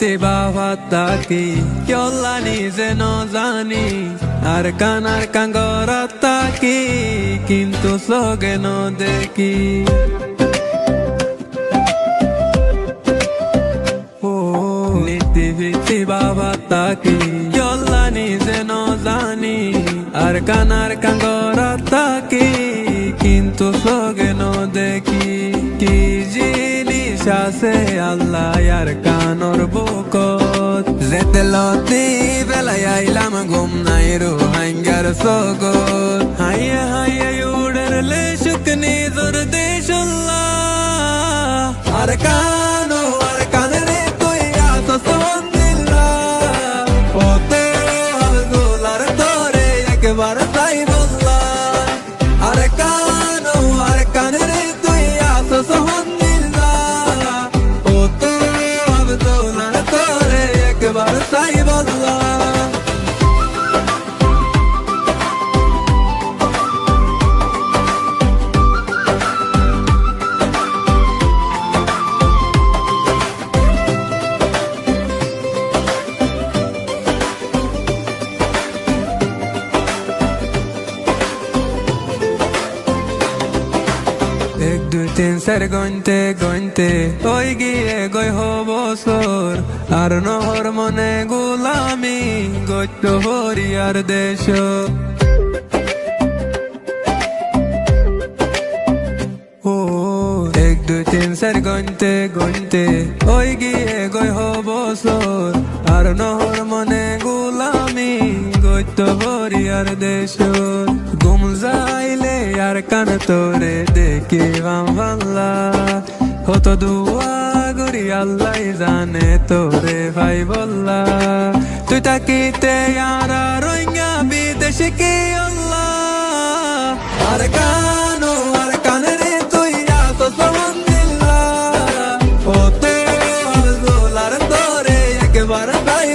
ভিত্তি বাবা তাকি কেলা নিজে ন জানি আর কাঙ্গর তাকি কিন্তু সগে ন দেখি নীতি ভিত্তি বাবা তাকি কেলা নিজে ন জানি আর কাঙ্গর তাকি কিন্তু সগে ন দেখি কি জিনিস আছে আল্লাহ আর কানর বুকত যেতে লতি বেলায় আইলাম ঘুম নাই রো হাঙ্গার সগত হাইয়া হাইয়া উড়লে শুকনি জোর দেশুল্লাহ আর কানরে তুই আসো সন্দিল্লাহ ওতে আলগুলার তোরে একবার তাই বললা আর কানরে তুই আসো সন্দিল্লাহ ওতে আলগুলার তোরে একবার তাই বললা এক দুই তিন চার গইনতে ওই গিয়ে গই বছর আর নহর মনে গোলামি গত্য হরিয়ার দেশ ও এক দুই তিন চার গইনতে ওই গিয়ে গই বছর আর নহর মনে গোলামি গত্য হরিয়ার দেশ গুম যাইলে আর কান তোরে দেখি ভাল্লা হতো দুয়া গুরি আল্লাহ জানে তোরে ভাই বললা তুই তাকিতে আর রোহিঙ্গা বিদেশে কি আল্লাহ আর কানরে তুই আসো সন্দিল্লাহ ওতে আলগুলার তোরে একবার ভাই